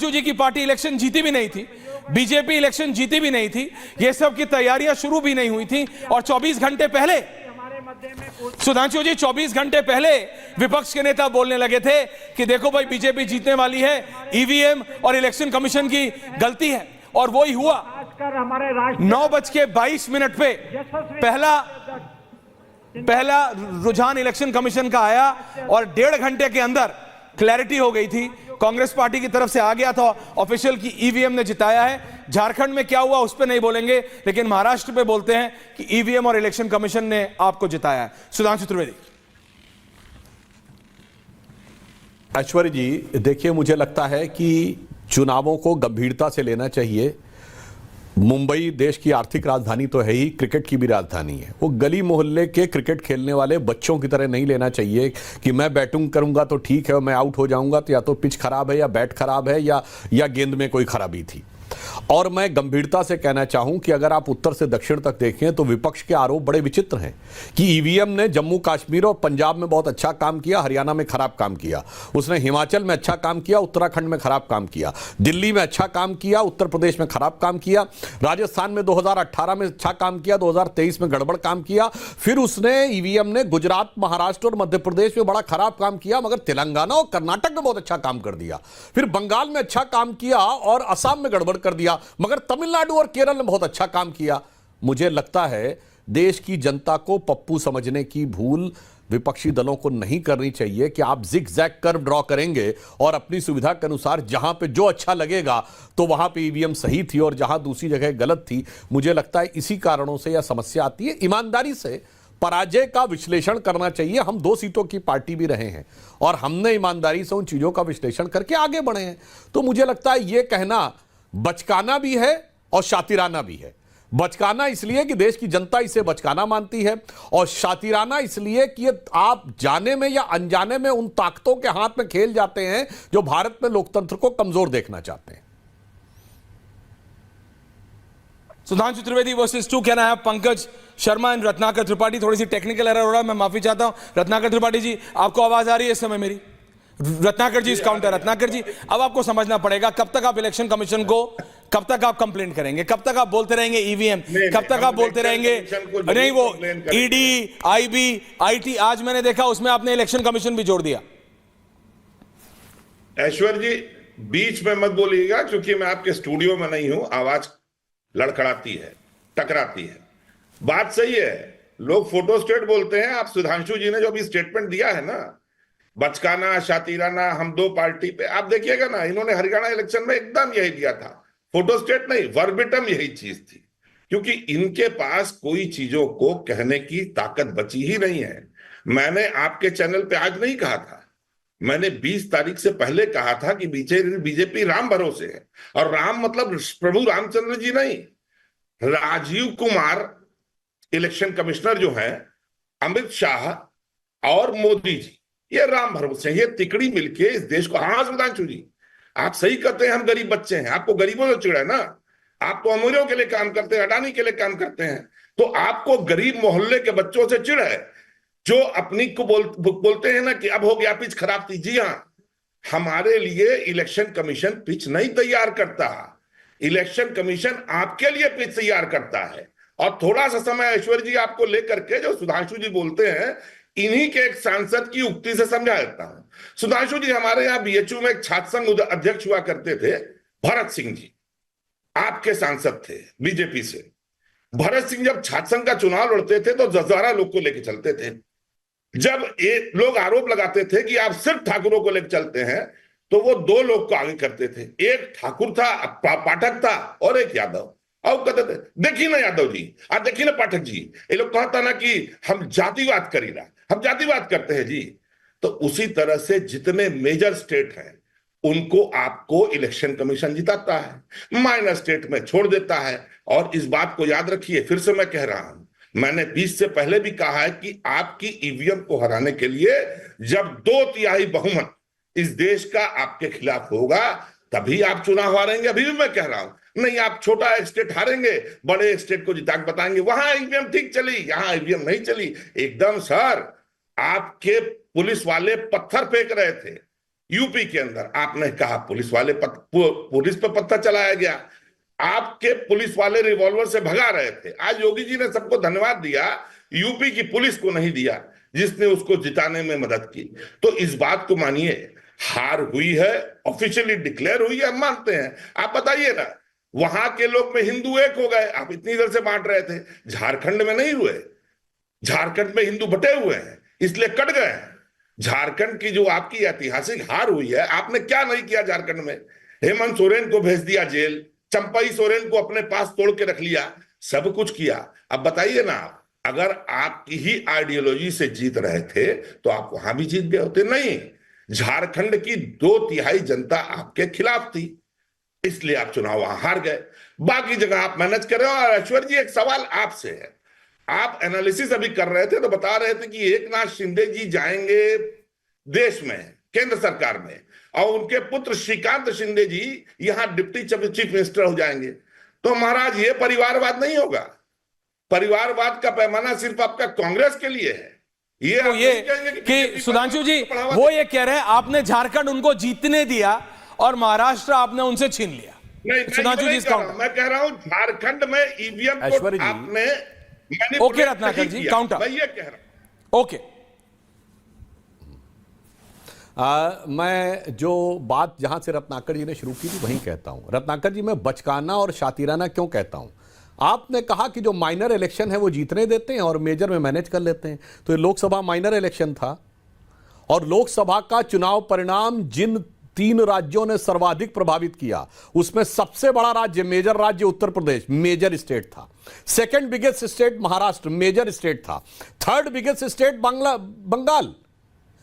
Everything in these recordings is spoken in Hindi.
जी की पार्टी इलेक्शन जीती भी नहीं थी, बीजेपी इलेक्शन जीती भी नहीं थी, ये सब की तैयारियां शुरू भी नहीं हुई थी। और 24 घंटे पहले सुधांशु जी 24 घंटे पहले विपक्ष के नेता बोलने लगे थे कि देखो भाई बीजेपी जीतने वाली है, ईवीएम और इलेक्शन कमीशन की गलती है। और वही हुआ। 9:22 पे पहला रुझान इलेक्शन कमीशन का आया और 1.5 घंटे के अंदर क्लैरिटी हो गई थी। कांग्रेस पार्टी की तरफ से आ गया था ऑफिशियल की ईवीएम ने जिताया है। झारखंड में क्या हुआ उस पर नहीं बोलेंगे, लेकिन महाराष्ट्र पे बोलते हैं कि ईवीएम और इलेक्शन कमीशन ने आपको जिताया है। सुधांशु त्रिवेदी। ऐश्वर्य जी, देखिए, मुझे लगता है कि चुनावों को गंभीरता से लेना चाहिए। मुंबई देश की आर्थिक राजधानी तो है ही, क्रिकेट की भी राजधानी है। वो गली मोहल्ले के क्रिकेट खेलने वाले बच्चों की तरह नहीं लेना चाहिए कि मैं बैटिंग करूंगा तो ठीक है और मैं आउट हो जाऊंगा तो या तो पिच खराब है या बैट खराब है या गेंद में कोई खराबी थी। और मैं गंभीरता से कहना चाहूं कि अगर आप उत्तर से दक्षिण तक देखें तो विपक्ष के आरोप बड़े विचित्र हैं कि ईवीएम ने जम्मू कश्मीर और पंजाब में बहुत अच्छा काम किया, हरियाणा में खराब काम किया, उसने हिमाचल में अच्छा काम किया, उत्तराखंड में खराब काम किया, दिल्ली में अच्छा काम किया, उत्तर प्रदेश में खराब काम किया, राजस्थान में 2018 में अच्छा काम किया, 2023 में गड़बड़ काम किया। फिर उसने ईवीएम ने गुजरात, महाराष्ट्र और मध्य प्रदेश में बड़ा खराब काम किया, मगर तेलंगाना और कर्नाटक में बहुत अच्छा काम कर दिया। फिर बंगाल में अच्छा काम किया और असम में गड़बड़ कर दिया, मगर तमिलनाडु और केरल में बहुत अच्छा काम किया। मुझे लगता है देश की जनता को पप्पू समझने की भूल विपक्षी दलों को नहीं करनी चाहिए कि आप जिग-जैग कर्व ड्रॉ करेंगे और अपनी सुविधा के अनुसार जहां पे जो अच्छा लगेगा तो वहां पे ईवीएम सही थी और जहां दूसरी जगह गलत थी। मुझे लगता है इसी कारणों से यह समस्या आती है। ईमानदारी से पराजय का विश्लेषण करना चाहिए। हम 2 सीटों की पार्टी भी रहे हैं और हमने ईमानदारी से उन चीजों का विश्लेषण करके आगे बढ़े हैं। तो मुझे लगता है यह कहना बचकाना भी है और शातिराना भी है। बचकाना इसलिए कि देश की जनता इसे बचकाना मानती है, और शातिराना इसलिए कि आप जाने में या अनजाने में उन ताकतों के हाथ में खेल जाते हैं जो भारत में लोकतंत्र को कमजोर देखना चाहते हैं। सुधांशु त्रिवेदी वर्सेस 2 कहना है पंकज शर्मा एंड रत्नाकर त्रिपाठी। थोड़ी सी टेक्निकल एरर हो रहा है, मैं माफी चाहता हूं। रत्नाकर त्रिपाठी जी, आपको आवाज आ रही है इस समय मेरी? रत्नाकर जी इस काउंटर। रत्नाकर जी, अब आपको समझना पड़ेगा कब तक आप इलेक्शन कमीशन को, कब तक आप कंप्लेंट करेंगे, कब तक आप बोलते रहेंगे ईवीएम, कब तक आप बोलते रहेंगे नहीं वो ईडी, आईबी, आईटी। आज मैंने देखा उसमें आपने इलेक्शन कमीशन भी जोड़ दिया। ऐश्वर्य जी, बीच में मत बोलिएगा क्योंकि मैं आपके स्टूडियो में नहीं हूं। आवाज लड़खड़ाती है, टकराती है। बात सही है, लोग फोटो स्टेट बोलते हैं। आप सुधांशु जी ने जो अभी स्टेटमेंट दिया है ना, बचकाना, शातिराना, हम 2 पार्टी पे, आप देखिएगा ना, इन्होंने हरियाणा इलेक्शन में एकदम यही दिया था। फोटो स्टेट नहीं, वर्बिटम यही चीज थी, क्योंकि इनके पास कोई चीजों को कहने की ताकत बची ही नहीं है। मैंने आपके चैनल पे आज नहीं कहा था, मैंने 20 तारीख से पहले कहा था कि बीजेपी राम भरोसे है। और राम मतलब प्रभु रामचंद्र जी नहीं, राजीव कुमार इलेक्शन कमिश्नर जो है, अमित शाह और मोदी जी, ये राम भरोसे, ये तिकड़ी मिलके इस देश को। हाँ सुधांशु जी, आप सही कहते हैं, हम गरीब बच्चे हैं। आपको गरीबों से चिढ़ है ना, आप तो अमीरों के लिए काम करते हैं, अडानी के लिए काम करते हैं, तो आपको गरीब मोहल्ले के बच्चों से चिढ़ है जो अपनी को बोलते हैं ना कि अब हो गया पिच खराब थी। जी हाँ, हमारे लिए इलेक्शन कमीशन पिच नहीं तैयार करता, इलेक्शन कमीशन आपके लिए पिच तैयार करता है। और थोड़ा सा समय ऐश्वर्य जी आपको लेकर के जो सुधांशु जी बोलते हैं, इन्हीं के एक सांसद की उक्ति से समझा देता हूं। सुधांशु जी, हमारे यहां बीएचयू में एक छात्र संघ अध्यक्ष हुआ करते थे, भरत सिंह जी, आपके सांसद थे बीजेपी से। भरत सिंह जब छात्र संघ का चुनाव लड़ते थे तो 10,000 लोग को लेकर चलते थे। जब एक लोग आरोप लगाते थे कि आप सिर्फ ठाकुरों को लेकर चलते हैं, तो वो 2 लोग को आगे करते थे। एक ठाकुर था, पाठक था, और एक यादव। और कहते थे देखिए ना यादव जी, आप देखिए ना पाठक जी, ये लोग कहता ना कि हम जातिवाद करी ना, हम जातिवाद करते हैं जी। तो उसी तरह से जितने मेजर स्टेट हैं उनको आपको इलेक्शन कमीशन जिताता है, माइनर स्टेट में छोड़ देता है। और इस बात को याद रखिए, फिर से मैं कह रहा हूं, मैंने 20 से पहले भी कहा है कि आपकी ईवीएम को हराने के लिए जब 2/3 बहुमत इस देश का आपके खिलाफ होगा तभी आप चुनाव हारेंगे। अभी भी मैं कह रहा हूं, नहीं आप छोटा एक स्टेट हारेंगे, बड़े एक स्टेट को जिता के बताएंगे वहां ईवीएम ठीक चली, यहां ईवीएम नहीं चली। एकदम सर, आपके पुलिस वाले पत्थर फेंक रहे थे, यूपी के अंदर आपने कहा पुलिस पे पत्थर चलाया गया, आपके पुलिस वाले रिवॉल्वर से भगा रहे थे। आज योगी जी ने सबको धन्यवाद दिया, यूपी की पुलिस को नहीं दिया जिसने उसको जिताने में मदद की। तो इस बात को मानिए, हार हुई है, ऑफिशियली डिक्लेयर हुई है, हम मानते हैं। आप बताइए ना, वहां के लोग में हिंदू एक हो गए, आप इतनी देर से बांट रहे थे, झारखंड में नहीं हुए। झारखंड में हिंदू बटे हुए हैं, इसलिए कट गए हैं। झारखंड की जो आपकी ऐतिहासिक हार हुई है, आपने क्या नहीं किया झारखंड में। हेमंत सोरेन को भेज दिया जेल, चंपई सोरेन को अपने पास तोड़ के रख लिया, सब कुछ किया। अब बताइए ना, अगर आपकी ही आइडियोलॉजी से जीत रहे थे तो आप वहां भी जीत गए होते। नहीं, झारखंड की 2/3 जनता आपके खिलाफ थी, इसलिए आप चुनाव वहां हार गए। बाकी जगह आप मैनेज कर रहे हो। और ऐश्वर्य जी, एक सवाल आपसे है, आप एनालिसिस अभी कर रहे थे तो बता रहे थे कि एकनाथ शिंदे जी जाएंगे देश में, केंद्र सरकार में, और उनके पुत्र श्रीकांत शिंदे जी यहां डिप्टी चीफ मिनिस्टर हो जाएंगे। तो महाराज, ये परिवारवाद नहीं होगा। परिवारवाद का पैमाना सिर्फ आपका कांग्रेस के लिए है। तो ये कि सुधांशु जी वो ये कह रहे हैं आपने झारखंड उनको जीतने दिया और महाराष्ट्र आपने उनसे छीन लिया। नहीं, सुधांशु जी, मैं कह रहा हूं झारखंड में ईवीएम को आपने ओके रत्नाकर जी, काउंटर, मैं ये कह रहा हूं। ओके। मैं जो बात जहां से रत्नाकर जी ने शुरू की थी वहीं कहता हूं। रत्नाकर जी, मैं बचकाना और शातिराना क्यों कहता हूं? आपने कहा कि जो माइनर इलेक्शन है वो जीतने देते हैं और मेजर में मैनेज कर लेते हैं। तो ये लोकसभा माइनर इलेक्शन था और लोकसभा का चुनाव परिणाम जिन 3 राज्यों ने सर्वाधिक प्रभावित किया उसमें सबसे बड़ा राज्य, मेजर राज्य उत्तर प्रदेश, मेजर स्टेट था। Second biggest state Maharashtra, major state था। Third biggest state Bengal.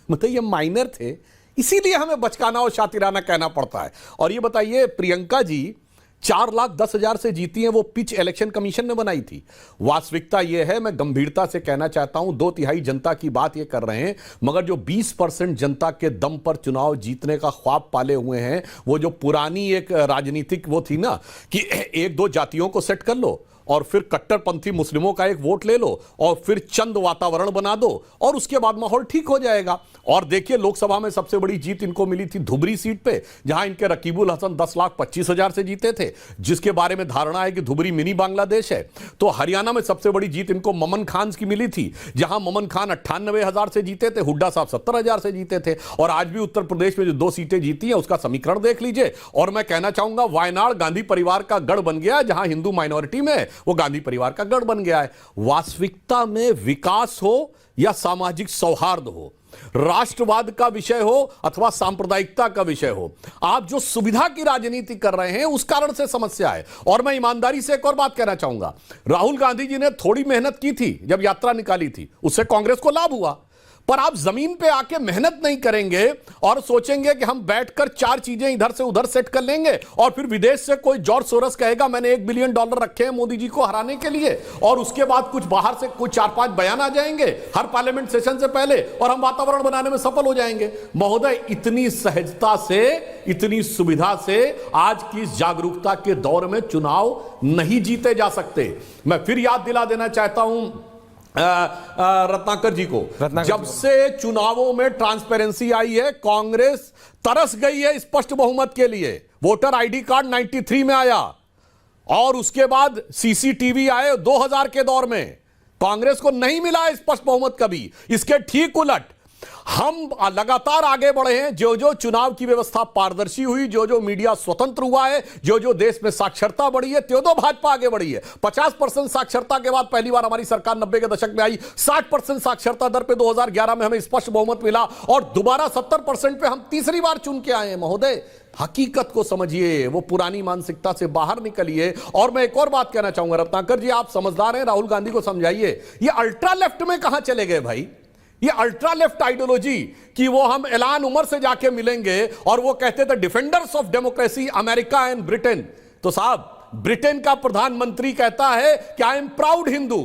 मतलब ये माइनर थे, इसीलिए हमें बचकाना और शातिराना कहना पड़ता है। और ये बताइए, प्रियंका जी 4,10,000 से जीती हैं, वो पिच इलेक्शन कमीशन ने बनाई थी। वास्तविकता यह है, मैं गंभीरता से कहना चाहता हूं, 2/3 जनता की बात ये कर रहे हैं, मगर जो 20% जनता के दम पर चुनाव जीतने का ख्वाब पाले हुए हैं, वो जो पुरानी एक राजनीतिक वो थी ना कि 1-2 जातियों को सेट कर लो और फिर कट्टरपंथी मुस्लिमों का एक वोट ले लो और फिर चंद वातावरण बना दो और उसके बाद माहौल ठीक हो जाएगा। और देखिए, लोकसभा में सबसे बड़ी जीत इनको मिली थी धुबरी सीट पे, जहां इनके रकीबुल हसन 10,25,000 से जीते थे, जिसके बारे में धारणा है कि धुबरी मिनी बांग्लादेश है। तो हरियाणा में सबसे बड़ी जीत इनको ममन खान की मिली थी, जहां ममन खान 98,000 से जीते थे, हुड्डा साहब 70,000 से जीते थे। और आज भी उत्तर प्रदेश में जो 2 सीटें जीती हैं उसका समीकरण देख लीजिए। और मैं कहना चाहूंगा, वायनाड गांधी परिवार का गढ़ बन गया, जहां हिंदू माइनॉरिटी में वो गांधी परिवार का गढ़ बन गया है। वास्तविकता में विकास हो या सामाजिक सौहार्द हो, राष्ट्रवाद का विषय हो अथवा सांप्रदायिकता का विषय हो, आप जो सुविधा की राजनीति कर रहे हैं उस कारण से समस्या है। और मैं ईमानदारी से एक और बात कहना चाहूंगा, राहुल गांधी जी ने थोड़ी मेहनत की थी जब यात्रा निकाली थी, उससे कांग्रेस को लाभ हुआ। पर आप जमीन पे आके मेहनत नहीं करेंगे और सोचेंगे कि हम बैठकर 4 चीजें इधर से उधर सेट कर लेंगे और फिर विदेश से कोई जॉर्ज सोरस कहेगा मैंने $1 बिलियन रखे हैं मोदी जी को हराने के लिए, और उसके बाद कुछ बाहर से कुछ 4-5 बयान आ जाएंगे हर पार्लियामेंट सेशन से पहले और हम वातावरण बनाने में सफल हो जाएंगे। महोदय, इतनी सहजता से, इतनी सुविधा से आज की इस जागरूकता के दौर में चुनाव नहीं जीते जा सकते। मैं फिर याद दिला देना चाहता हूं रत्नाकर जी को, जब से चुनावों में ट्रांसपेरेंसी आई है, कांग्रेस तरस गई है स्पष्ट बहुमत के लिए। वोटर आईडी कार्ड 93 में आया और उसके बाद सीसीटीवी आए 2000 के दौर में। कांग्रेस को नहीं मिला स्पष्ट बहुमत कभी। इसके ठीक उलट हम लगातार आगे बढ़े हैं। जो जो चुनाव की व्यवस्था पारदर्शी हुई, जो जो मीडिया स्वतंत्र हुआ है, जो जो देश में साक्षरता बढ़ी है, त्यों तो भाजपा आगे बढ़ी है। 50% साक्षरता के बाद पहली बार हमारी सरकार 90 के दशक में आई। 60% साक्षरता दर पे 2011 में हमें स्पष्ट बहुमत मिला और दोबारा 70% पे हम तीसरी बार चुन के आए हैं। महोदय, हकीकत को समझिए, वो पुरानी मानसिकता से बाहर निकलिए। और मैं एक और बात कहना चाहूंगा, रत्नाकर जी आप समझदार हैं, राहुल गांधी को समझाइए, ये अल्ट्रा लेफ्ट में कहां चले गए भाई? ये अल्ट्रा लेफ्ट आइडियोलॉजी कि वो हम एलान उमर से जाके मिलेंगे और वो कहते थे defenders of democracy America and Britain. तो साहब, ब्रिटेन का प्रधानमंत्री कहता है कि I am proud Hindu.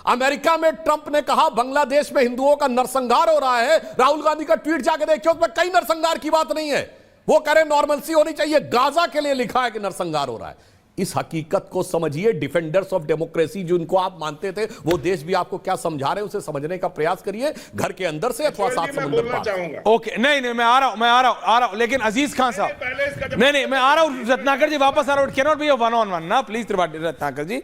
America में ट्रंप ने कहा बांग्लादेश में हिंदुओं का नरसंहार हो रहा है। राहुल गांधी का ट्वीट जाके देखिए, उसमें कई नरसंहार की बात नहीं है। वो कह रहे नॉर्मलसी होनी चाहिए। गाजा के लिए लिखा है कि नरसंहार हो रहा है। इस हकीकत को समझिए। डिफेंडर्स ऑफ डेमोक्रेसी जिनको आप मानते थे, वो देश भी आपको क्या समझा रहे हैं उसे समझने का प्रयास करिए, घर के अंदर से अथवा ऐश्वर्य सात जी, मैं समुंदर बोलना पार। चाहूंगा ओके, नहीं मैं आ रहा हूं लेकिन अजीज खान साहब, पहले इसका जवाब- नहीं मैं आ रहा हूं रत्नाकर जी, वापस आ रहा हूं। Can not be a one on one ना, प्लीज त्रिपाठी रत्नाकर जी,